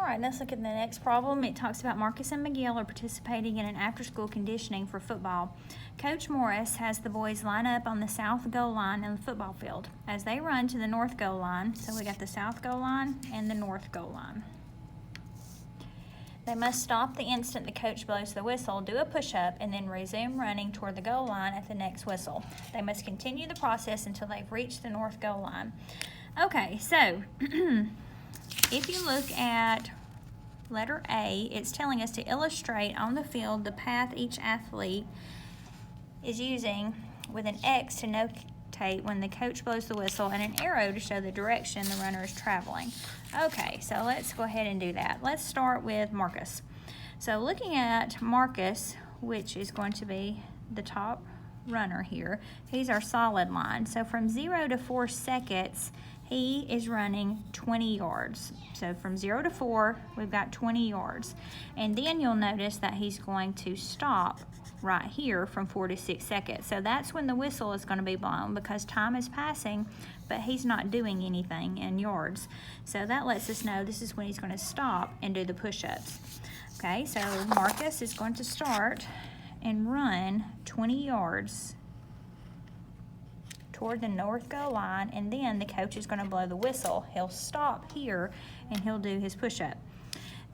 right, let's look at the next problem. It talks about Marcus and Miguel are participating in an after-school conditioning for football. Coach Morris has the boys line up on the south goal line in the football field as they run to the north goal line. So we got the south goal line and the north goal line. They must stop the instant the coach blows the whistle, do a push-up, and then resume running toward the goal line at the next whistle. They must continue the process until they've reached the north goal line. Okay, so if you look at letter A, it's telling us to illustrate on the field the path each athlete is using with an X to notate when the coach blows the whistle and an arrow to show the direction the runner is traveling. Okay, so let's go ahead and do that. Let's start with Marcus. So looking at Marcus, which is going to be the top runner here, he's our solid line. So from 0 to 4 seconds, he is running 20 yards. So from 0 to 4, we've got 20 yards. And then you'll notice that he's going to stop right here from 4 to 6 seconds. So that's when the whistle is going to be blown because time is passing, but he's not doing anything in yards. So that lets us know this is when he's going to stop and do the push-ups. Okay, so Marcus is going to start and run 20 yards toward the north goal line, and then the coach is going to blow the whistle. He'll stop here and he'll do his push-up.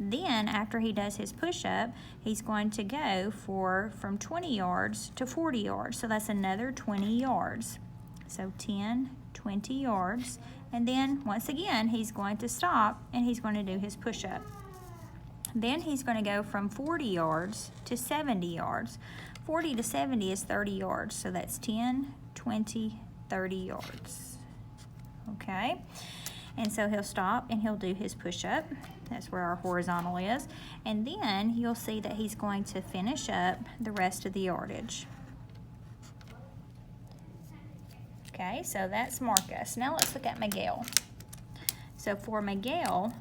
Then after he does his push-up, he's going to go from 20 yards to 40 yards. So that's another 20 yards. So 10, 20 yards. And then once again, he's going to stop and he's going to do his push-up. Then he's going to go from 40 yards to 70 yards. 40 to 70 is 30 yards. So that's 10, 20, 30 yards. Okay. And so he'll stop and he'll do his push-up. That's where our horizontal is. And then you'll see that he's going to finish up the rest of the yardage. Okay, so that's Marcus. Now let's look at Miguel. So for Miguel,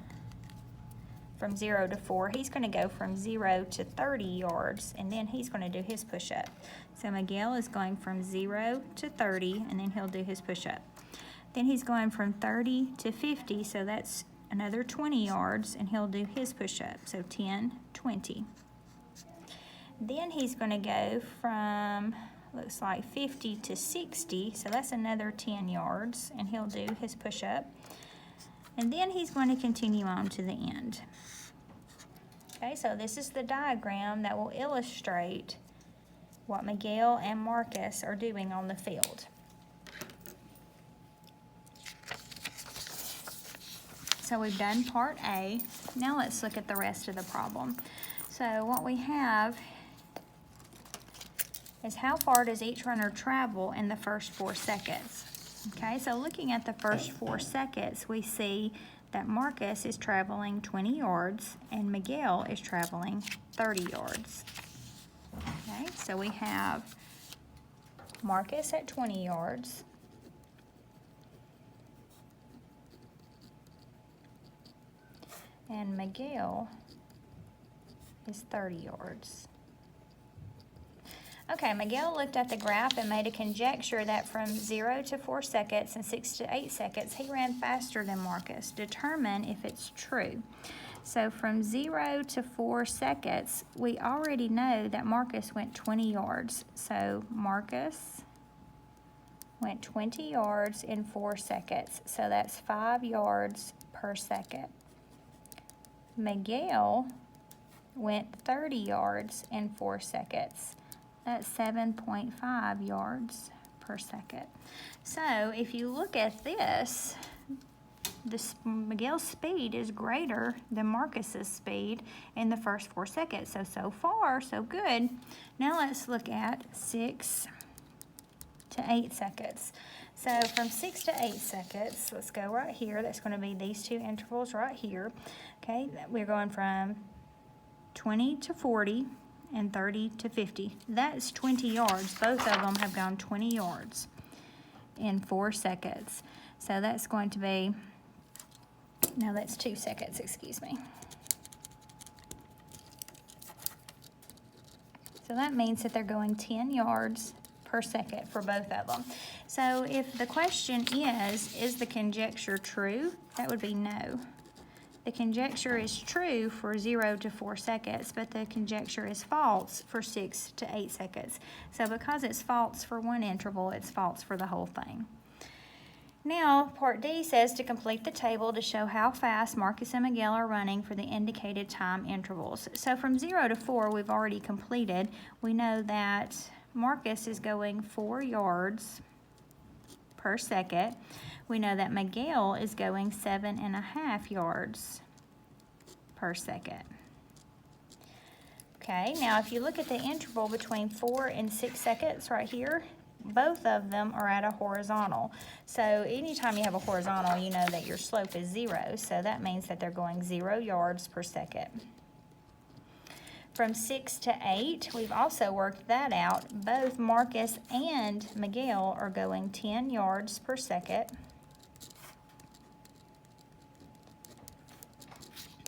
from 0 to 4, he's going to go from 0 to 30 yards, and then he's going to do his push-up. So Miguel is going from 0 to 30, and then he'll do his push-up. Then he's going from 30 to 50, so that's another 20 yards, and he'll do his push-up. So 10, 20. Then he's going to go from, looks like 50 to 60, so that's another 10 yards, and he'll do his push-up. And then he's going to continue on to the end. Okay, so this is the diagram that will illustrate what Miguel and Marcus are doing on the field. So we've done part A. Now let's look at the rest of the problem. So what we have is how far does each runner travel in the first 4 seconds? Okay, so looking at the first 4 seconds, we see that Marcus is traveling 20 yards and Miguel is traveling 30 yards. Okay, so we have Marcus at 20 yards. And Miguel is 30 yards. Okay, Miguel looked at the graph and made a conjecture that from 0 to 4 seconds and 6 to 8 seconds, he ran faster than Marcus. Determine if it's true. So from 0 to 4 seconds, we already know that Marcus went 20 yards. So Marcus went 20 yards in 4 seconds. So that's 5 yards per second. Miguel went 30 yards in 4 seconds. That's 7.5 yards per second. So if you look at this, Miguel's speed is greater than Marcus's speed in the first 4 seconds. So far, so good. Now let's look at 6 to 8 seconds. So from 6 to 8 seconds, let's go right here. That's going to be these two intervals right here. Okay, we're going from 20 to 40 and 30 to 50. That's 20 yards. Both of them have gone 20 yards in 4 seconds. So that's going to be, no, that's 2 seconds, excuse me. So that means that they're going 10 yards per second for both of them. So if the question is the conjecture true? That would be no. The conjecture is true for 0 to 4 seconds, but the conjecture is false for 6 to 8 seconds. So because it's false for one interval, it's false for the whole thing. Now, part D says to complete the table to show how fast Marcus and Miguel are running for the indicated time intervals. So from 0 to 4, we've already completed. We know that Marcus is going 4 yards per second. We know that Miguel is going 7.5 yards per second. Okay, now if you look at the interval between 4 and 6 seconds right here, both of them are at a horizontal. So anytime you have a horizontal, you know that your slope is 0. So that means that they're going 0 yards per second. From 6 to 8, we've also worked that out. Both Marcus and Miguel are going 10 yards per second.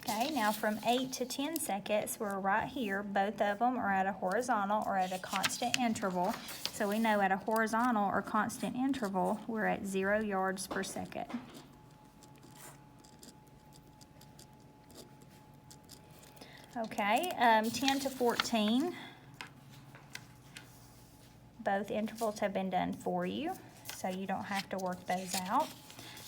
Okay, now from 8 to 10 seconds, we're right here. Both of them are at a horizontal or at a constant interval. So we know at a horizontal or constant interval, we're at 0 yards per second. Okay, 10 to 14. Both intervals have been done for you, so you don't have to work those out.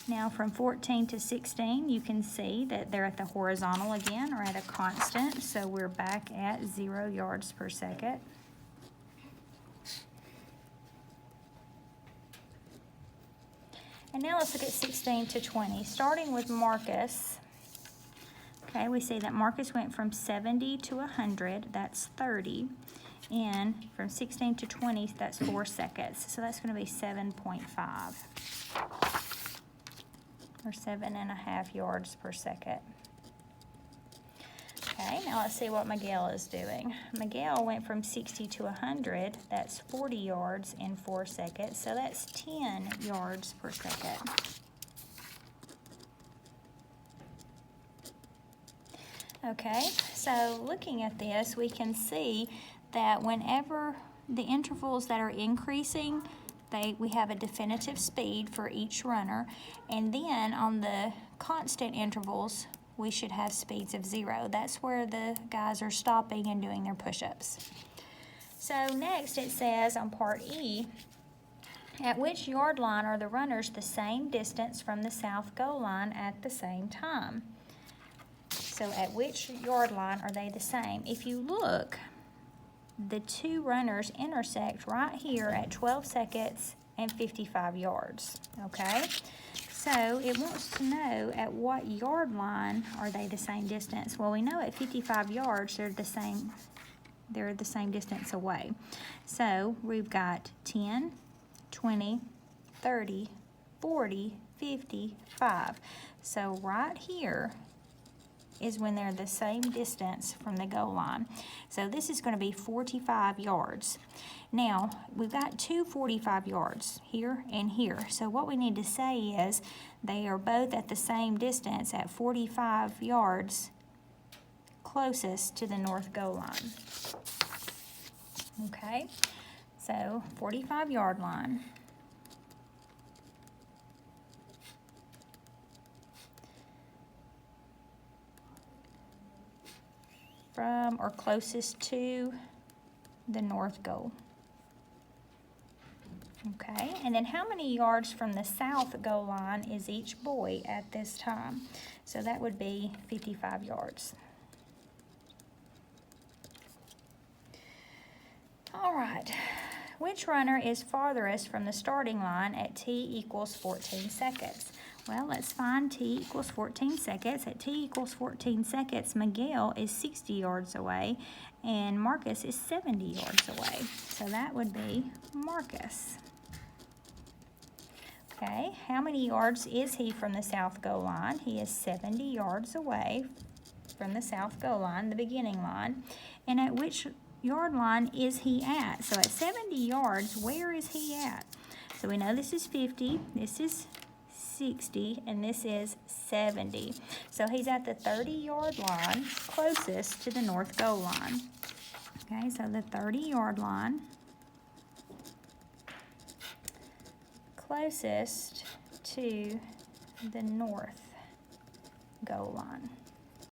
Now from 14 to 16, you can see that they're at the horizontal again, or at a constant, so we're back at 0 yards per second. And now let's look at 16 to 20. Starting with Marcus, okay, we see that Marcus went from 70 to 100, that's 30. And from 16 to 20, that's 4 seconds. So that's going to be 7.5. Or 7.5 yards per second. Okay, now let's see what Miguel is doing. Miguel went from 60 to 100, that's 40 yards in 4 seconds, so that's 10 yards per second. Okay, so looking at this, we can see that whenever the intervals that are increasing, we have a definitive speed for each runner, and then on the constant intervals, we should have speeds of 0. That's where the guys are stopping and doing their push-ups. So next it says on part E, at which yard line are the runners the same distance from the south goal line at the same time? So at which yard line are they the same? If you look, the two runners intersect right here at 12 seconds and 55 yards, okay? So it wants to know at what yard line are they the same distance. Well, we know at 55 yards they're the same distance away. So we've got 10, 20, 30, 40, 50, 5. So right here is when they're the same distance from the goal line. So this is going to be 45 yards. Now, we've got two 45 yards, here and here. So what we need to say is they are both at the same distance at 45 yards closest to the north goal line. Okay, so 45 yard line. From or closest to the north goal. Okay, and then how many yards from the south goal line is each boy at this time? So that would be 55 yards. All right, which runner is farthest from the starting line at t equals 14 seconds? Well, let's find t equals 14 seconds. At t equals 14 seconds, Miguel is 60 yards away and Marcus is 70 yards away. So that would be Marcus. Okay, how many yards is he from the south goal line? He is 70 yards away from the south goal line, the beginning line. And at which yard line is he at? So at 70 yards, where is he at? So we know this is 50, this is 60, and this is 70. So he's at the 30-yard line closest to the north goal line. Okay, so the 30-yard line closest to the north goal line.